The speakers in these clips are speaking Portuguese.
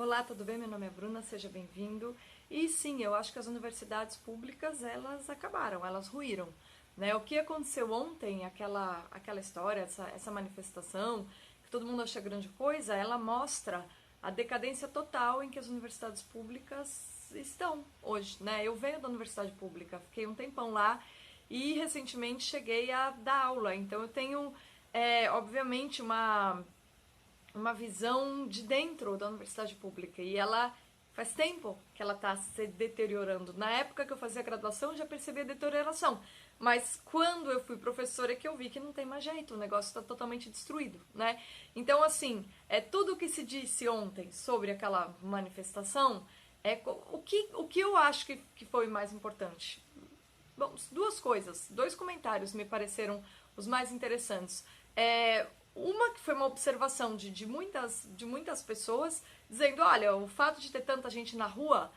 Olá, tudo bem? Meu nome é Bruna, seja bem-vindo. E sim, eu acho que as universidades públicas, elas acabaram, elas ruíram, né? O que aconteceu ontem, aquela história, essa manifestação, que todo mundo acha grande coisa, ela mostra a decadência total em que as universidades públicas estão hoje, né? Eu venho da universidade pública, fiquei um tempão lá e recentemente cheguei a dar aula, então eu tenho, obviamente, uma visão de dentro da universidade pública e ela faz tempo que ela está se deteriorando. Na época que eu fazia graduação eu já percebi a deterioração, mas quando eu fui professora é que eu vi que não tem mais jeito, o negócio está totalmente destruído, né? Então assim, tudo o que se disse ontem sobre aquela manifestação, o que eu acho que foi mais importante. Bom, duas coisas, dois comentários me pareceram os mais interessantes. Uma que foi uma observação de muitas pessoas dizendo, olha, o fato de ter tanta gente na rua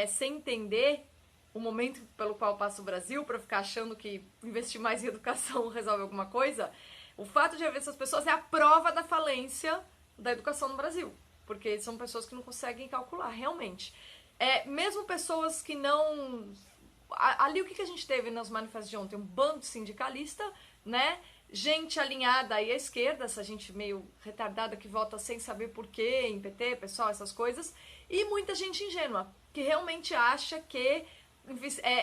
sem entender o momento pelo qual passa o Brasil, para ficar achando que investir mais em educação resolve alguma coisa, o fato de haver essas pessoas é a prova da falência da educação no Brasil, porque são pessoas que não conseguem calcular realmente. Mesmo pessoas que não... Ali o que a gente teve nas manifestações de ontem? Um bando de sindicalista, né? Gente alinhada aí à esquerda, essa gente meio retardada que vota sem saber porquê, em PT, pessoal, essas coisas, e muita gente ingênua, que realmente acha que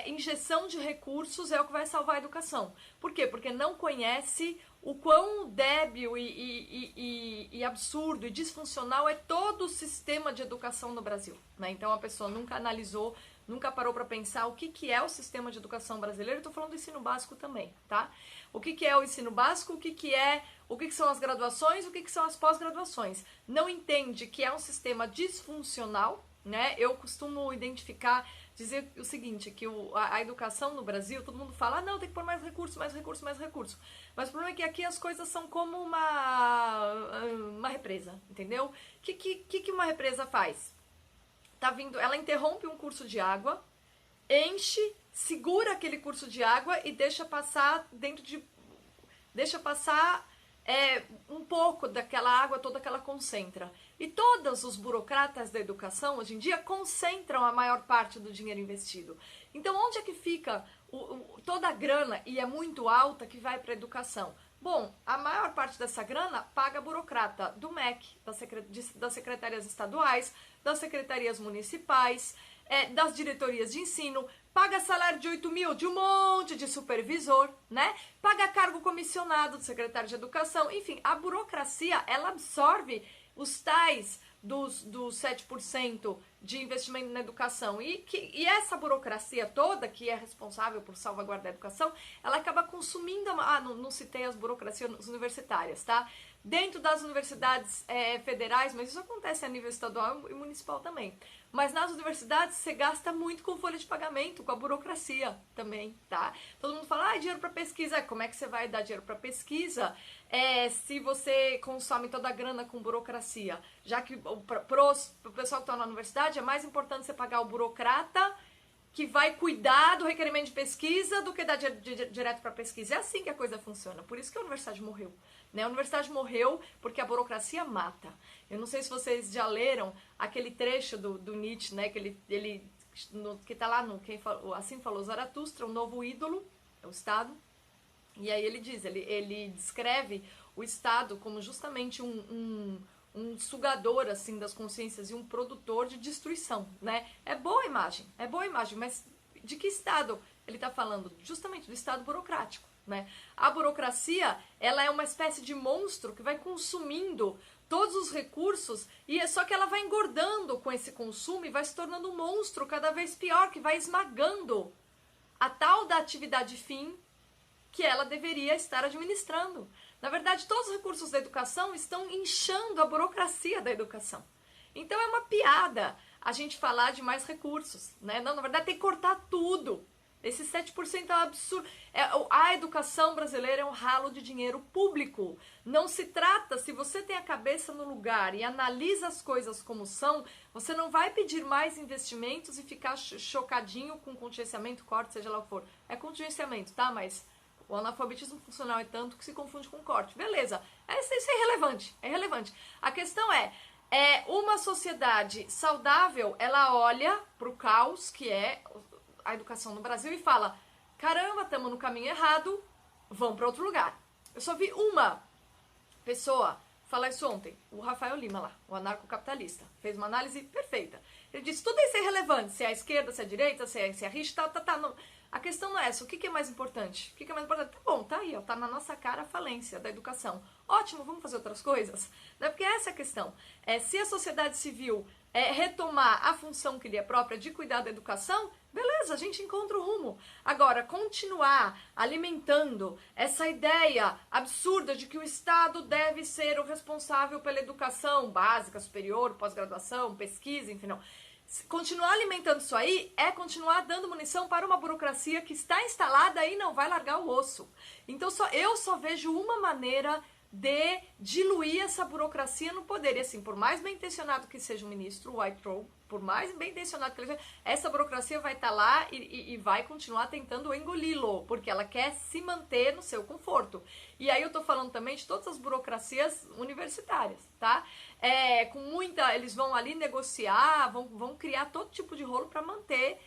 injeção de recursos é o que vai salvar a educação. Por quê? Porque não conhece o quão débil e absurdo e disfuncional é todo o sistema de educação no Brasil, né? Então a pessoa nunca analisou, nunca parou para pensar o que é o sistema de educação brasileiro. Estou falando do ensino básico também, tá? O que é o ensino básico, o que são as graduações, o que são as pós-graduações. Não entende que é um sistema disfuncional, né? Eu costumo dizer o seguinte, que a educação no Brasil, todo mundo fala, não, tem que pôr mais recurso, mais recurso, mais recurso. Mas o problema é que aqui as coisas são como uma represa, entendeu? O que uma represa faz? Tá vindo, ela interrompe um curso de água, enche, segura aquele curso de água e deixa passar um pouco daquela água toda que ela concentra. E todos os burocratas da educação, hoje em dia, concentram a maior parte do dinheiro investido. Então, onde é que fica toda a grana, e é muito alta, que vai para a educação? Bom, a maior parte dessa grana paga a burocrata do MEC, das secretarias estaduais, das secretarias municipais, das diretorias de ensino, paga salário de 8 mil de um monte de supervisor, né? Paga cargo comissionado do secretário de educação. Enfim, a burocracia, ela absorve os tais dos 7% de investimento na educação. E essa burocracia toda, que é responsável por salvaguardar a educação, ela acaba consumindo... não citei as burocracias universitárias, tá? Dentro das universidades federais, mas isso acontece a nível estadual e municipal também. Mas nas universidades você gasta muito com folha de pagamento, com a burocracia também, tá? Todo mundo fala, dinheiro para pesquisa. Como é que você vai dar dinheiro para pesquisa se você consome toda a grana com burocracia? Já que pro pessoal que está na universidade é mais importante você pagar o burocrata que vai cuidar do requerimento de pesquisa do que dar direto para pesquisa. É assim que a coisa funciona. Por isso que a universidade morreu, né? A universidade morreu porque a burocracia mata. Eu não sei se vocês já leram aquele trecho do Nietzsche, né? Que que está lá no Assim Falou Zaratustra, um novo ídolo, é o Estado. E aí ele diz, ele descreve o Estado como justamente um sugador, assim, das consciências e um produtor de destruição, né? É boa imagem, mas de que Estado ele está falando? Justamente do Estado burocrático, né? A burocracia, ela é uma espécie de monstro que vai consumindo todos os recursos e só que ela vai engordando com esse consumo e vai se tornando um monstro cada vez pior, que vai esmagando a tal da atividade fim que ela deveria estar administrando. Na verdade, todos os recursos da educação estão inchando a burocracia da educação. Então é uma piada a gente falar de mais recursos, né? Não, na verdade tem que cortar tudo. Esse 7% é um absurdo. A educação brasileira é um ralo de dinheiro público. Não se trata, se você tem a cabeça no lugar e analisa as coisas como são, você não vai pedir mais investimentos e ficar chocadinho com contingenciamento, corte, seja lá o que for. É contingenciamento, tá? Mas o analfabetismo funcional é tanto que se confunde com corte. Beleza, isso é irrelevante, é relevante. A questão é, Uma sociedade saudável, ela olha para o caos que é a educação no Brasil e fala, caramba, estamos no caminho errado, vamos para outro lugar. Eu só vi uma pessoa falar isso ontem, o Rafael Lima lá, o anarcocapitalista, fez uma análise perfeita. Ele disse, tudo isso é irrelevante, se é a esquerda, se é a direita, se é a rixa, tá. Não. A questão não é essa, o que é mais importante? O que é mais importante? Tá bom, tá aí, ó, tá na nossa cara a falência da educação. Ótimo, vamos fazer outras coisas? Não é porque essa é a questão. Se a sociedade civil retomar a função que lhe é própria de cuidar da educação, beleza, a gente encontra o rumo. Agora, continuar alimentando essa ideia absurda de que o Estado deve ser o responsável pela educação básica, superior, pós-graduação, pesquisa, enfim, não. Continuar alimentando isso aí é continuar dando munição para uma burocracia que está instalada e não vai largar o osso. Então eu só vejo uma maneira de diluir essa burocracia no poder. E assim, por mais bem intencionado que seja o ministro Whitehall, por mais bem intencionado que ele seja, essa burocracia vai estar lá e vai continuar tentando engoli-lo, porque ela quer se manter no seu conforto. E aí eu tô falando também de todas as burocracias universitárias, tá? Eles vão ali negociar, vão criar todo tipo de rolo para manter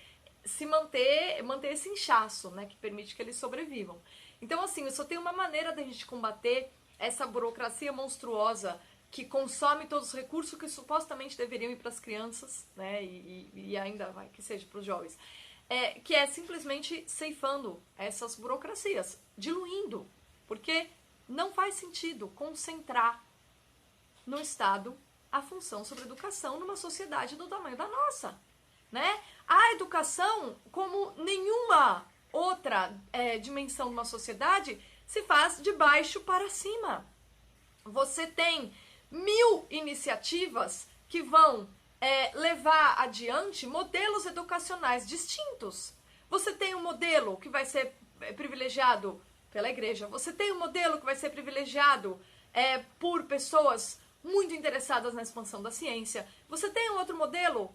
esse inchaço, né, que permite que eles sobrevivam. Então, assim, eu só tenho uma maneira da gente combater essa burocracia monstruosa que consome todos os recursos que supostamente deveriam ir para as crianças, né, e ainda vai que seja para os jovens, que é simplesmente ceifando essas burocracias, diluindo, porque não faz sentido concentrar no Estado a função sobre a educação numa sociedade do tamanho da nossa, né? A educação, como nenhuma outra dimensão de uma sociedade, se faz de baixo para cima. Você tem 1000 iniciativas que vão levar adiante modelos educacionais distintos. Você tem um modelo que vai ser privilegiado pela igreja, você tem um modelo que vai ser privilegiado por pessoas muito interessadas na expansão da ciência, você tem um outro modelo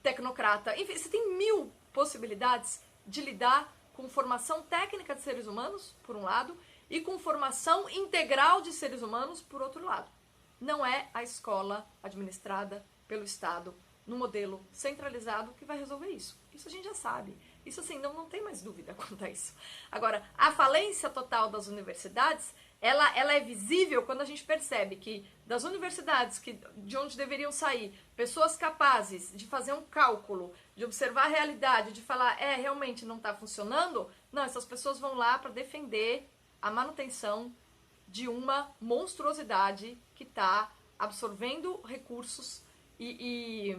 tecnocrata, enfim, você tem 1000 possibilidades de lidar com formação técnica de seres humanos, por um lado, e com formação integral de seres humanos, por outro lado. Não é a escola administrada pelo Estado, no modelo centralizado, que vai resolver isso. Isso a gente já sabe. Isso, assim, não tem mais dúvida quanto a isso. Agora, a falência total das universidades, ela é visível quando a gente percebe que das universidades de onde deveriam sair pessoas capazes de fazer um cálculo, de observar a realidade, de falar, realmente não está funcionando, não, essas pessoas vão lá para defender a manutenção de uma monstruosidade que está absorvendo recursos e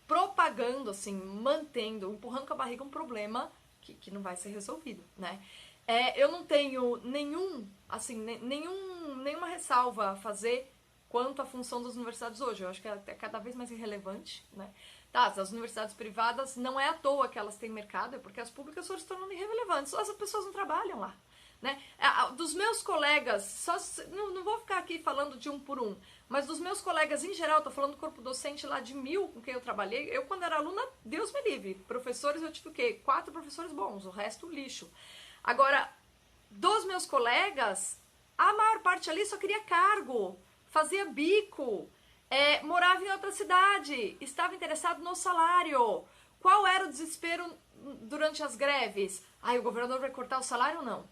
propagando, assim, mantendo, empurrando com a barriga um problema que não vai ser resolvido, né? Eu não tenho nenhuma ressalva a fazer quanto à função das universidades hoje. Eu acho que é cada vez mais irrelevante, né? Tá, as universidades privadas, não é à toa que elas têm mercado, é porque as públicas foram se tornando irrelevantes. As pessoas não trabalham lá, né? Dos meus colegas, não vou ficar aqui falando de um por um, mas dos meus colegas em geral, tô falando do corpo docente lá de 1000 com quem eu trabalhei, eu quando era aluna, Deus me livre, professores eu tive o quê? 4 professores bons, o resto lixo. Agora, dos meus colegas, a maior parte ali só queria cargo, fazia bico, morava em outra cidade, estava interessado no salário. Qual era o desespero durante as greves? O governador vai cortar o salário ou não?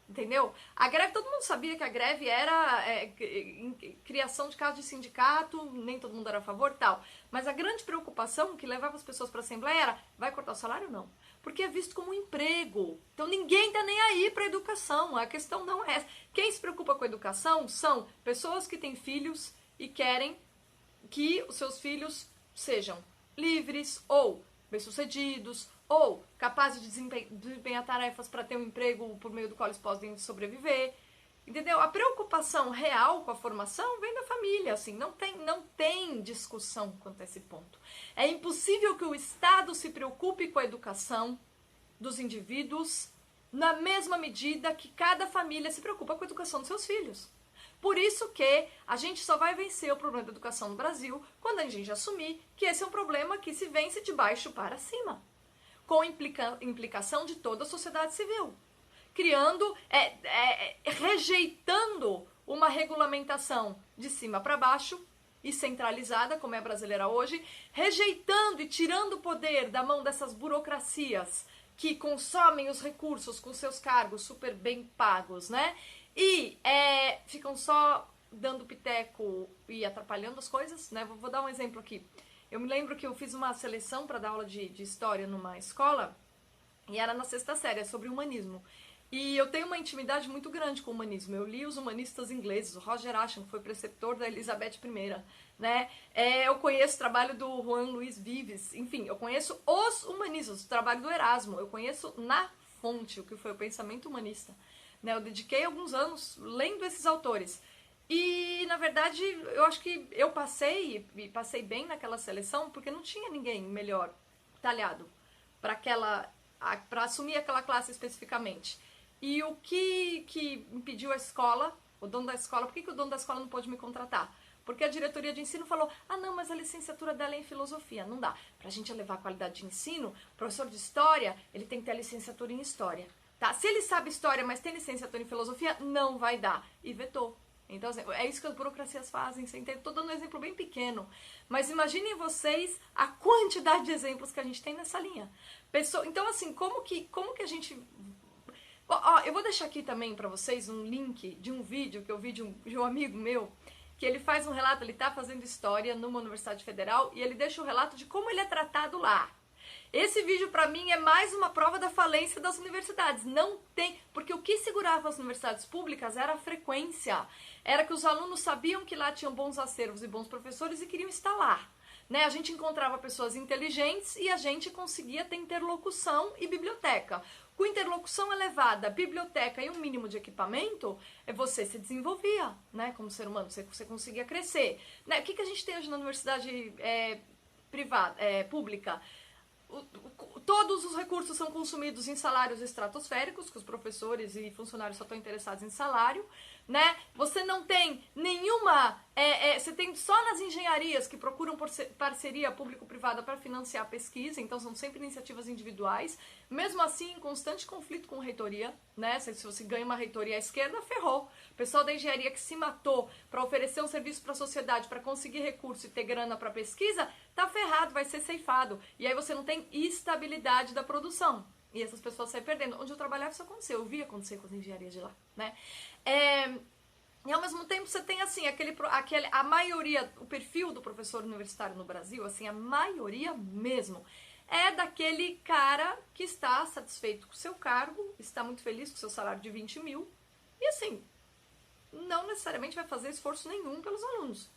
Entendeu? A greve, todo mundo sabia que a greve era criação de caso de sindicato, nem todo mundo era a favor e tal. Mas a grande preocupação que levava as pessoas para a Assembleia era, vai cortar o salário ou não? Porque é visto como um emprego. Então ninguém tá nem aí para a educação. A questão não é essa. Quem se preocupa com a educação são pessoas que têm filhos e querem que os seus filhos sejam livres ou bem-sucedidos ou capazes de desempenhar tarefas para ter um emprego por meio do qual eles podem sobreviver. Entendeu? A preocupação real com a formação vem da família, assim, não tem discussão quanto a esse ponto. É impossível que o Estado se preocupe com a educação dos indivíduos na mesma medida que cada família se preocupa com a educação dos seus filhos. Por isso que a gente só vai vencer o problema da educação no Brasil quando a gente assumir que esse é um problema que se vence de baixo para cima, com implicação de toda a sociedade civil. Criando, rejeitando uma regulamentação de cima para baixo e centralizada, como é a brasileira hoje, rejeitando e tirando o poder da mão dessas burocracias que consomem os recursos com seus cargos super bem pagos, né? E ficam só dando piteco e atrapalhando as coisas, né? Vou dar um exemplo aqui. Eu me lembro que eu fiz uma seleção para dar aula de história numa escola, e era na sexta série, sobre humanismo. E eu tenho uma intimidade muito grande com o humanismo. Eu li os humanistas ingleses, o Roger Ascham, que foi preceptor da Elizabeth I, né? Eu conheço o trabalho do Juan Luis Vives, enfim, eu conheço os humanistas, o trabalho do Erasmo, eu conheço na fonte o que foi o pensamento humanista, né? Eu dediquei alguns anos lendo esses autores. E, na verdade, eu acho que eu passei, e passei bem naquela seleção, porque não tinha ninguém melhor talhado para assumir aquela classe especificamente. E o que impediu a escola, o dono da escola, por que o dono da escola não pôde me contratar? Porque a diretoria de ensino falou, não, mas a licenciatura dela é em filosofia, não dá. Pra gente elevar a qualidade de ensino, o professor de história, ele tem que ter a licenciatura em história, tá? Se ele sabe história, mas tem licenciatura em filosofia, não vai dar. E vetou. Então, assim, é isso que as burocracias fazem, você entende? Tô dando um exemplo bem pequeno, mas imaginem vocês a quantidade de exemplos que a gente tem nessa linha. Então, assim, como que a gente... eu vou deixar aqui também pra vocês um link de um vídeo que eu vi de um amigo meu, que ele faz um relato, ele tá fazendo história numa universidade federal, e ele deixa o relato de como ele é tratado lá. Esse vídeo pra mim é mais uma prova da falência das universidades. Não tem, porque o que segurava as universidades públicas era a frequência. Era que os alunos sabiam que lá tinham bons acervos e bons professores e queriam estar lá. Né? A gente encontrava pessoas inteligentes e a gente conseguia ter interlocução e biblioteca. Com interlocução elevada, biblioteca e um mínimo de equipamento, você se desenvolvia, né? Como ser humano, você conseguia crescer. Né? O que a gente tem hoje na universidade pública? Todos os recursos são consumidos em salários estratosféricos, que os professores e funcionários só estão interessados em salário, né? Você não tem nenhuma... você tem só nas engenharias que procuram parceria público-privada para financiar a pesquisa, então são sempre iniciativas individuais, mesmo assim em constante conflito com reitoria, né? Se você ganha uma reitoria à esquerda, ferrou. O pessoal da engenharia que se matou para oferecer um serviço para a sociedade, para conseguir recurso e ter grana para pesquisa, tá ferrado, vai ser ceifado. E aí você não tem estabilidade da produção. E essas pessoas saem perdendo. Onde eu trabalhava isso aconteceu, eu vi acontecer com as engenharias de lá, né? E ao mesmo tempo você tem assim, a maioria, o perfil do professor universitário no Brasil, assim, a maioria mesmo, é daquele cara que está satisfeito com o seu cargo, está muito feliz com o seu salário de 20 mil, e assim, não necessariamente vai fazer esforço nenhum pelos alunos.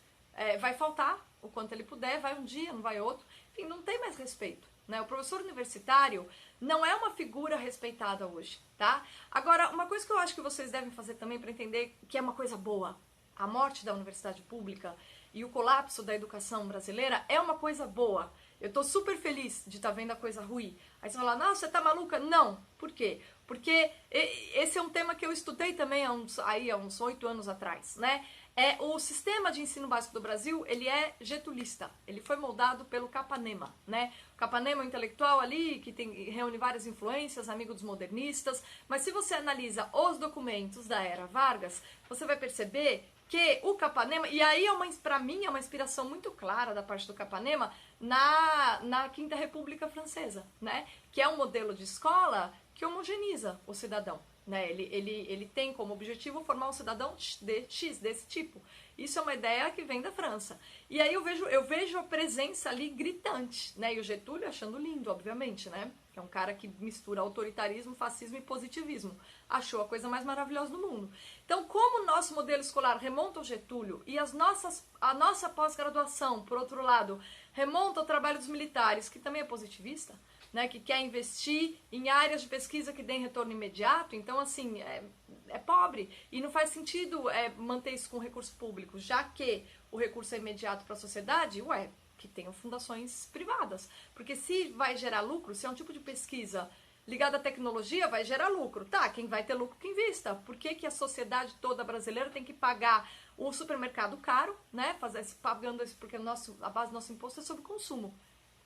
Vai faltar o quanto ele puder, vai um dia, não vai outro, enfim, não tem mais respeito. Né? O professor universitário não é uma figura respeitada hoje, tá? Agora, uma coisa que eu acho que vocês devem fazer também para entender que é uma coisa boa, a morte da universidade pública e o colapso da educação brasileira é uma coisa boa. Eu tô super feliz de estar vendo a coisa ruim. Aí você fala, não, você tá maluca? Não. Por quê? Porque esse é um tema que eu estudei também há uns 8 anos atrás, né? O sistema de ensino básico do Brasil, ele é getulista. Ele foi moldado pelo Capanema, né? O Capanema é um intelectual ali que reúne várias influências, amigo dos modernistas. Mas se você analisa os documentos da era Vargas, você vai perceber que o Capanema, e aí para mim é uma inspiração muito clara da parte do Capanema na Quinta República Francesa, né? Que é um modelo de escola que homogeneiza o cidadão. Né? Ele tem como objetivo formar um cidadão desse tipo. Isso é uma ideia que vem da França. E aí eu vejo a presença ali gritante, né? E o Getúlio achando lindo, obviamente, né? Que é um cara que mistura autoritarismo, fascismo e positivismo. Achou a coisa mais maravilhosa do mundo. Então, como o nosso modelo escolar remonta ao Getúlio e a nossa pós-graduação, por outro lado, remonta ao trabalho dos militares, que também é positivista, né, que quer investir em áreas de pesquisa que deem retorno imediato, então assim, é pobre, e não faz sentido manter isso com recurso público, já que o recurso é imediato para a sociedade, que tenham fundações privadas, porque se vai gerar lucro, se é um tipo de pesquisa ligada à tecnologia, vai gerar lucro, tá, quem vai ter lucro que invista, por que a sociedade toda brasileira tem que pagar o supermercado caro, né, pagando isso, porque a base do nosso imposto é sobre consumo.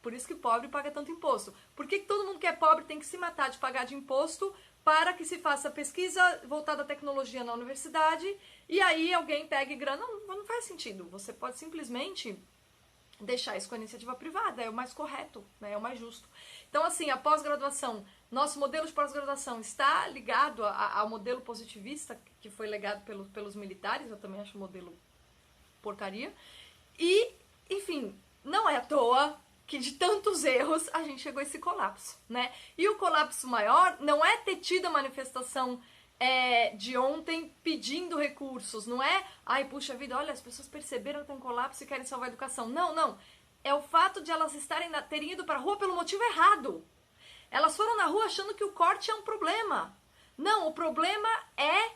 Por isso que pobre paga tanto imposto. Por que todo mundo que é pobre tem que se matar de pagar de imposto para que se faça pesquisa voltada à tecnologia na universidade e aí alguém pega e grana. Não faz sentido. Você pode simplesmente deixar isso com a iniciativa privada, é o mais correto, né? É o mais justo. Então, assim, a pós-graduação, nosso modelo de pós-graduação está ligado ao modelo positivista que foi legado pelos militares, eu também acho o modelo porcaria. E, enfim, não é à toa que de tantos erros a gente chegou a esse colapso, né? E o colapso maior não é ter tido a manifestação de ontem pedindo recursos, não é, ai, puxa vida, olha, as pessoas perceberam que tem um colapso e querem salvar a educação. Não, não. É o fato de elas terem ido para a rua pelo motivo errado. Elas foram na rua achando que o corte é um problema. Não, o problema é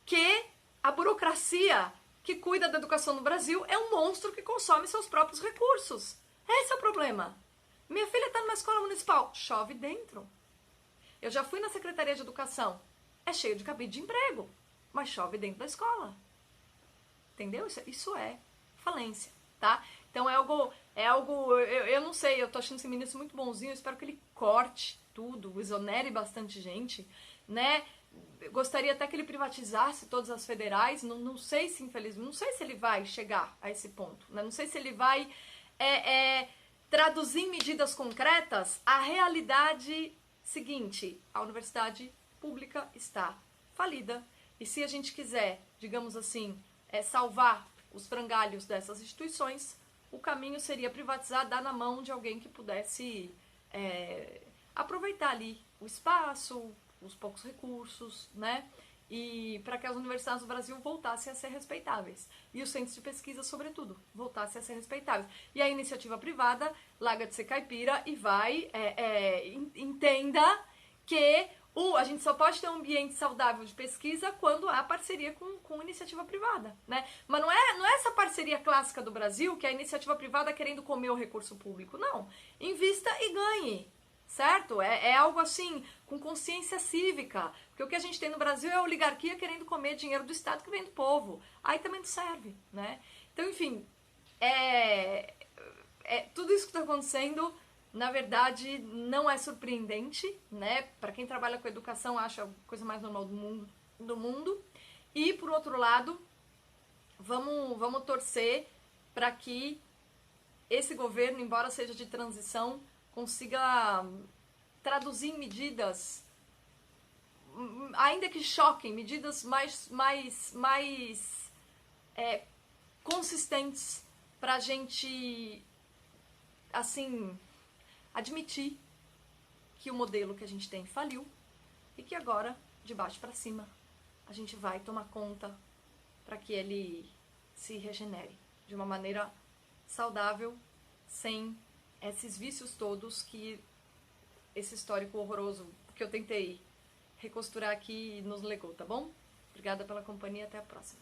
que a burocracia que cuida da educação no Brasil é um monstro que consome seus próprios recursos. Esse é o problema. Minha filha está numa escola municipal, chove dentro. Eu já fui na Secretaria de Educação, é cheio de cabide de emprego, mas chove dentro da escola. Entendeu? Isso é falência, tá? Então é algo, eu não sei, eu tô achando esse ministro muito bonzinho, eu espero que ele corte tudo, exonere bastante gente, né? Eu gostaria até que ele privatizasse todas as federais, não sei se, infelizmente, não sei se ele vai chegar a esse ponto, né? Não sei se ele vai traduzir em medidas concretas a realidade seguinte: a universidade pública está falida, e se a gente quiser, digamos assim, salvar os frangalhos dessas instituições, o caminho seria privatizar, dar na mão de alguém que pudesse aproveitar ali o espaço, os poucos recursos, né? E para que as universidades do Brasil voltassem a ser respeitáveis. E os centros de pesquisa, sobretudo, voltassem a ser respeitáveis. E a iniciativa privada larga de ser caipira e vai, entenda que a gente só pode ter um ambiente saudável de pesquisa quando há parceria com iniciativa privada, né? Mas não é essa parceria clássica do Brasil, que é a iniciativa privada querendo comer o recurso público. Não. Invista e ganhe, certo? É algo assim, com consciência cívica. Porque o que a gente tem no Brasil é a oligarquia querendo comer dinheiro do Estado que vem do povo. Aí também não serve, né? Então, enfim, tudo isso que está acontecendo, na verdade, não é surpreendente, né? Para quem trabalha com educação, acha a coisa mais normal do mundo. E, por outro lado, vamos torcer para que esse governo, embora seja de transição, consiga traduzir em medidas, ainda que choquem, medidas mais consistentes para a gente, assim, admitir que o modelo que a gente tem faliu e que agora, de baixo para cima, a gente vai tomar conta para que ele se regenere de uma maneira saudável, sem esses vícios todos que esse histórico horroroso que eu tentei recosturar aqui nos legou, tá bom? Obrigada pela companhia, até a próxima.